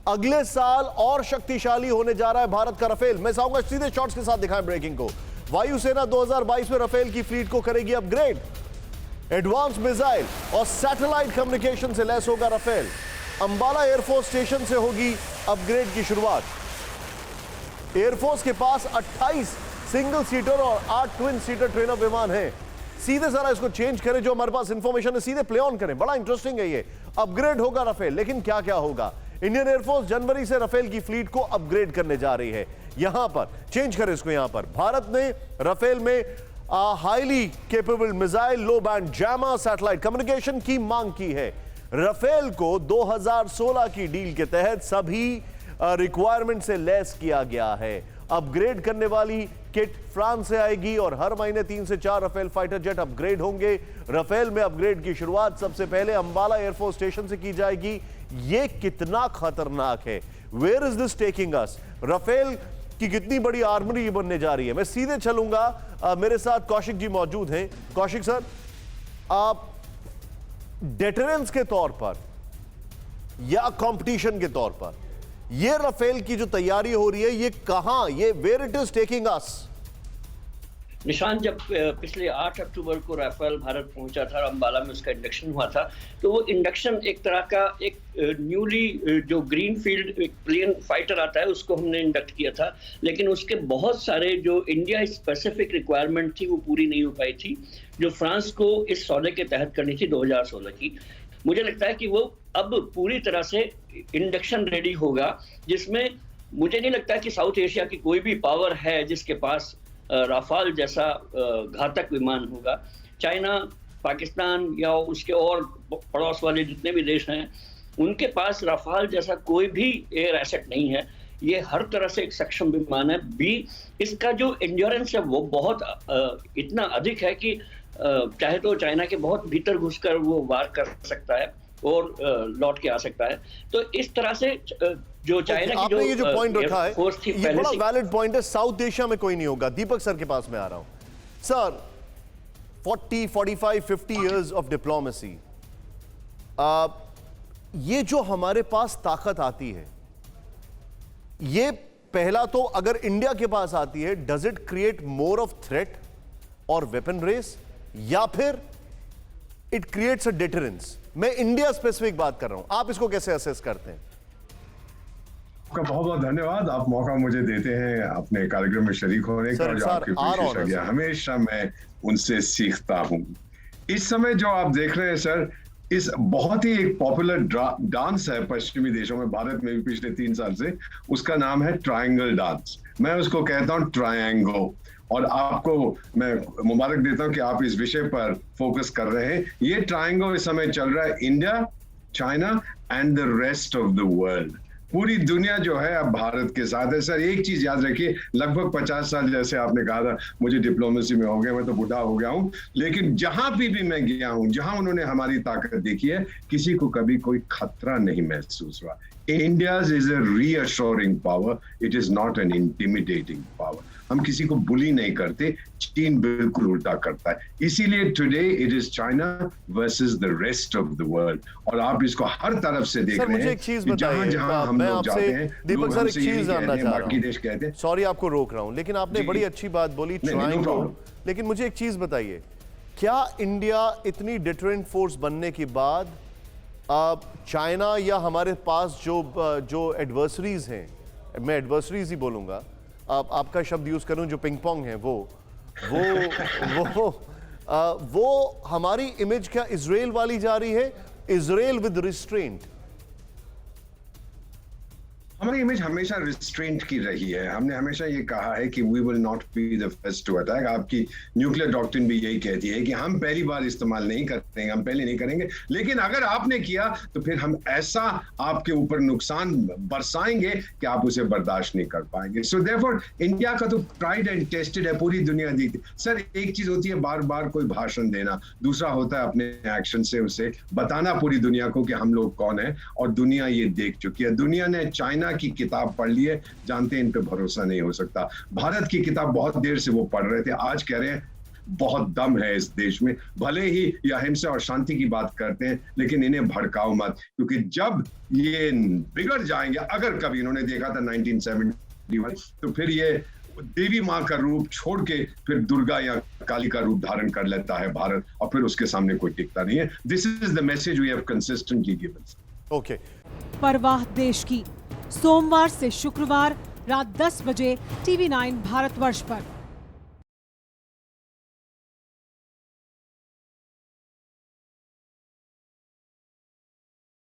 अगले साल और शक्तिशाली होने जा रहा है भारत का राफेल। मैं चाहूंगा सीधे शॉट्स के साथ दिखाएं ब्रेकिंग को। वायुसेना 2022 में राफेल की फ्लीट को करेगी अपग्रेड। एडवांस मिसाइल और सैटेलाइट कम्युनिकेशन से लैस होगा राफेल। अंबाला एयरफोर्स स्टेशन से होगी अपग्रेड की शुरुआत। एयरफोर्स के पास 28 सिंगल सीटर और 8 ट्विन सीटर ट्रेनर विमान हैं। सीधे जरा इसको चेंज करें, जो हमारे पास इंफॉर्मेशन है सीधे प्ले ऑन करें। बड़ा इंटरेस्टिंग है ये। अपग्रेड होगा राफेल, लेकिन क्या क्या होगा? इंडियन एयरफोर्स जनवरी से राफेल की फ्लीट को अपग्रेड करने जा रही है। यहां पर चेंज करें इसको। यहां पर भारत ने राफेल में हाईली केपेबल मिसाइल, लो बैंड जैमर, सैटेलाइट कम्युनिकेशन की मांग की है। राफेल को 2016 की डील के तहत सभी रिक्वायरमेंट से लेस किया गया है। अपग्रेड करने वाली किट फ्रांस से आएगी और हर महीने 3 से 4 राफेल फाइटर जेट अपग्रेड होंगे। राफेल में अपग्रेड की शुरुआत सबसे पहले अंबाला एयरफोर्स स्टेशन से की जाएगी। ये कितना खतरनाक है? Where is this taking us? Rafale की कितनी बड़ी आर्मरी बनने जा रही है? मैं सीधे चलूंगा। मेरे साथ कौशिक जी मौजूद हैं। कौशिक सर, आप डेटरेंस के तौर पर या कंपटीशन के तौर पर ये राफेल की जो तैयारी हो रही है, ये कहां, ये where it is taking us? निशान, जब पिछले 8 अक्टूबर को राफेल भारत पहुंचा था, अंबाला में उसका इंडक्शन हुआ था, तो वो इंडक्शन एक तरह का एक न्यूली जो ग्रीन फील्ड एक प्लेन फाइटर आता है उसको हमने इंडक्ट किया था। लेकिन उसके बहुत सारे जो इंडिया स्पेसिफिक रिक्वायरमेंट थी वो पूरी नहीं हो पाई थी, जो फ्रांस को इस सौदे के तहत करनी थी 2016 की। मुझे लगता है कि वो अब पूरी तरह से इंडक्शन रेडी होगा, जिसमें मुझे नहीं लगता कि साउथ एशिया की कोई भी पावर है जिसके पास राफेल जैसा घातक विमान होगा। चाइना, पाकिस्तान या उसके और पड़ोस वाले जितने भी देश हैं, उनके पास राफेल जैसा कोई भी एयर एसेट नहीं है। ये हर तरह से एक सक्षम विमान है। इसका जो एंड्योरेंस है वो बहुत इतना अधिक है कि चाहे तो चाइना के बहुत भीतर घुसकर वो वार कर सकता है और लौट के आ सकता है। तो इस तरह से जो चाइना की जो ये जो पॉइंट रखा है, ये बड़ा वैलिड पॉइंट है। साउथ एशिया में कोई नहीं होगा। दीपक सर के पास में आ रहा हूं। सर, 40, 45, 50 इयर्स ऑफ डिप्लोमेसी, ये जो हमारे पास ताकत आती है, ये पहला तो अगर इंडिया के पास आती है, does it create more of threat और वेपन रेस, या फिर इट क्रिएट्स अ डिटरेंस? मैं इंडिया स्पेसिफिक बात कर रहा हूं। आप इसको कैसे असेस करते हैं? आपका बहुत बहुत धन्यवाद। आप मौका मुझे देते हैं अपने कार्यक्रम में शरीक होने का। जो आपके विशेषज्ञ, हमेशा मैं उनसे सीखता हूं। इस समय जो आप देख रहे हैं सर, इस बहुत ही एक पॉपुलर डांस है पश्चिमी देशों में, भारत में भी पिछले 3 साल से। उसका नाम है ट्रायंगल डांस। मैं उसको कहता हूं ट्रायंगो। और आपको मैं मुबारक देता हूं कि आप इस विषय पर फोकस कर रहे हैं। ये ट्रायंगल इस समय चल रहा है India, China and the rest of the world. पूरी दुनिया जो है अब भारत के साथ है। सर, एक चीज याद रखिए, लगभग 50 साल जैसे आपने कहा था मुझे डिप्लोमेसी में हो गया, मैं तो बूढ़ा हो गया हूं, लेकिन जहां भी मैं गया हूं, जहां उन्होंने हमारी ताकत देखी है, किसी को कभी कोई खतरा नहीं महसूस हुआ। India's is a reassuring power. It is not an intimidating power. हम किसी को बुली नहीं करते। चीन बिल्कुल उल्टा करता है। इसीलिए today it is China versus the rest of the world. और आप इसको हर तरफ से देख रहे हैं। जहां जहां हम लोग जाते हैं, दीपक सर, एक चीज जानना चाह रहा हूं। बाकी देश कहते हैं। सॉरी आपको रोक रहा हूं, लेकिन आपने बड़ी अच्छी बात बोली ट्रायंगल। लेकिन मुझे एक चीज बताइए, क्या इंडिया इतनी डिटरेंट फोर्स बनने के बाद चाइना या हमारे पास जो एडवर्सरीज हैं, मैं एडवर्सरीज ही बोलूंगा, आपका शब्द यूज करूं जो पिंग पोंग है, वो हमारी इमेज क्या इजराइल वाली जा रही है? Israel with restraint. हमारी इमेज हमेशा रिस्ट्रेंट की रही है। हमने हमेशा ये कहा है कि we will not be the first to attack. आपकी न्यूक्लियर डॉक्ट्रिन भी यही कहती है कि हम पहली बार इस्तेमाल नहीं करेंगे, हम पहले नहीं करेंगे, लेकिन अगर आपने किया तो फिर हम ऐसा आपके ऊपर नुकसान बरसाएंगे कि आप उसे बर्दाश्त नहीं कर पाएंगे। सो देयरफॉर इंडिया का तो ट्राइड एंड टेस्टेड है, पूरी दुनिया देखती। सर, एक चीज होती है बार बार कोई भाषण देना, दूसरा होता है अपने एक्शन से उसे बताना पूरी दुनिया को कि हम लोग कौन है। और दुनिया ये देख चुकी है। दुनिया ने चाइना की किताब पढ़ ली है, जानते हैं इन पे भरोसा नहीं हो सकता। भारत की किताब बहुत देर से वो पढ़ रहे थे, आज कह रहे हैं बहुत दम है इस देश में। भले ही ये अहिंसा और शांति की बात करते हैं, लेकिन इन्हें भड़काओ मत, क्योंकि जब ये बिगड़ जाएंगे, अगर कभी इन्होंने देखा था 1971, तो फिर ये देवी माँ का रूप छोड़ के फिर दुर्गा या काली का रूप धारण कर लेता है भारत, और फिर उसके सामने कोई टिकता नहीं है। This is the message we have consistently given. Okay. परवाह देश की, सोमवार से शुक्रवार रात 10 बजे TV9 भारतवर्ष पर।